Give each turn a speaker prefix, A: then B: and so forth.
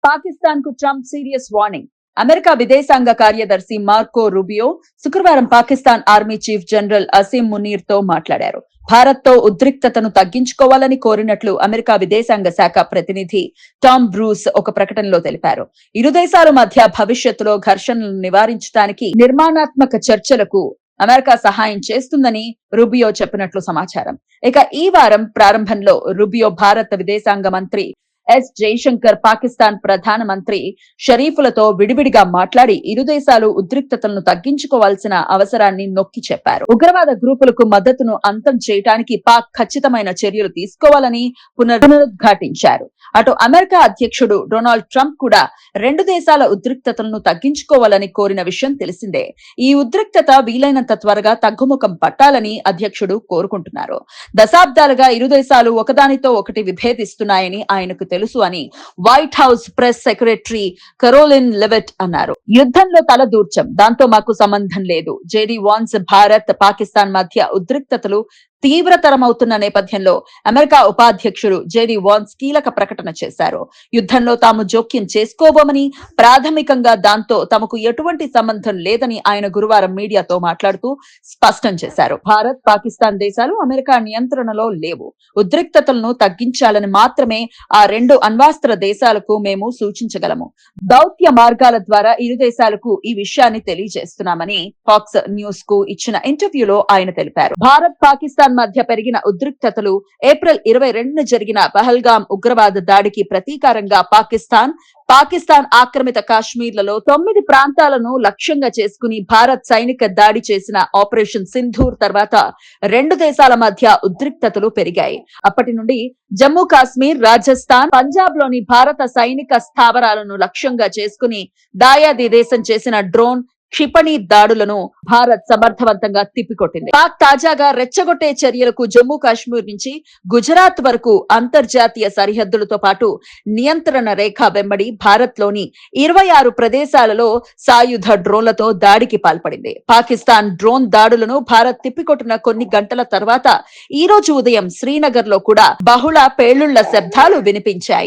A: పాకిస్తాన్ కు Trump serious warning. America విదేశాంగ కార్యదర్శి మార్కో రూబియో శుక్రవారం Pakistan army chief general Asim Munir తో మాట్లాడారు. భారత్ తో ఉద్రిక్తతను తగ్గించుకోవాలని కోరినట్లు అమెరికా విదేశాంగ శాఖ ప్రతినిధి టామ్ బ్రూస్ ఒక ప్రకటనలో తెలిపారు. ఇరు దేశాల మధ్య భవిష్యత్తులో ఘర్షణలను నివారించడానికి నిర్మాణాత్మక చర్చలకు అమెరికా సహాయం చేస్తుందని రూబియో చెప్పినట్లు సమాచారం. ఇక ఈ వారం ప్రారంభంలో రూబియో భారత విదేశాంగ మంత్రి ఎస్ జైశంకర్, పాకిస్తాన్ ప్రధాన మంత్రి షరీఫ్లతో విడివిడిగా మాట్లాడి ఇరు దేశాలు ఉద్రిక్తతలను తగ్గించుకోవాల్సిన అవసరాన్ని నొక్కి చెప్పారు. ఉగ్రవాద గ్రూపులకు మద్దతును అంతం చేయడానికి పాక్ ఖచ్చితమైన చర్యలు తీసుకోవాలని పునరుద్ఘాటించారు. అటు అమెరికా అధ్యక్షుడు డొనాల్డ్ ట్రంప్ కూడా రెండు దేశాల ఉద్రిక్తతలను తగ్గించుకోవాలని కోరిన విషయం తెలిసిందే. ఈ ఉద్రిక్తత వీలైనంత త్వరగా తగ్గుముఖం పట్టాలని అధ్యక్షుడు కోరుకుంటున్నారు. దశాబ్దాలుగా ఇరు దేశాలు ఒకదానితో ఒకటి విభేదిస్తున్నాయని ఆయనకు తెలుసు అని white house press secretary Karoline లెవిట్ అన్నారు. యుద్ధంలో తలదూర్చం, దాంతో మాకు సంబంధం లేదు. జేడీ వాన్స్ భారత్ పాకిస్తాన్ మధ్య ఉద్రిక్తతలు తీవ్రతరమవుతున్న నేపథ్యంలో అమెరికా ఉపాధ్యక్షుడు జేడీ వాన్స్ కీలక ప్రకటన చేశారు. యుద్ధంలో తాము జోక్యం చేసుకోబోమని, ప్రాథమికంగా దాంతో తమకు ఎటువంటి సంబంధం లేదని ఆయన గురువారం మీడియాతో మాట్లాడుతూ స్పష్టం చేశారు. భారత్, పాకిస్తాన్ దేశాలు అమెరికా నియంత్రణలో లేవు. ఉద్రిక్తతలను తగ్గించాలని మాత్రమే ఆ రెండు అణ్వాస్త్ర దేశాలకు మేము సూచించగలము. దౌత్య మార్గాల ద్వారా ఇరు దేశాలకు ఈ విషయాన్ని తెలియజేస్తున్నామని ఫాక్స్ న్యూస్ కు ఇచ్చిన ఇంటర్వ్యూలో ఆయన తెలిపారు. భారత్, పాకిస్తాన్ మధ్య పెరిగిన ఉద్రిక్తతలు ఏప్రిల్ 22న జరిగిన పహల్గాం ఉగ్రవాద దాడికి ప్రతీకారంగా పాకిస్తాన్ ఆక్రమిత కాశ్మీర్లలో 9 ప్రాంతాలను లక్ష్యంగా చేసుకుని భారత్ సైనిక దాడి చేసిన ఆపరేషన్ సింధూర్ తర్వాత రెండు దేశాల మధ్య ఉద్రిక్తతలు పెరిగాయి. అప్పటి నుండి జమ్మూ కాశ్మీర్, రాజస్థాన్, పంజాబ్ లోని భారత సైనిక స్థావరాలను లక్ష్యంగా చేసుకుని దాయాది దేశం చేసిన డ్రోన్, క్షిపణి దాడులను భారత్ సమర్థవంతంగా తిప్పికొట్టింది. పాక్ తాజాగా రెచ్చగొట్టే చర్యలకు జమ్మూ కాశ్మీర్ నుంచి గుజరాత్ వరకు అంతర్జాతీయ సరిహద్దులతో పాటు నియంత్రణ రేఖ వెంబడి భారత్ లోని 26 ప్రదేశాలలో సాయుధ డ్రోన్లతో దాడికి పాల్పడింది. పాకిస్తాన్ డ్రోన్ దాడులను భారత్ తిప్పికొట్టిన కొన్ని గంటల తర్వాత ఈ రోజు ఉదయం శ్రీనగర్ లో కూడా బహుళ పేలుళ్ల శబ్దాలు వినిపించాయి.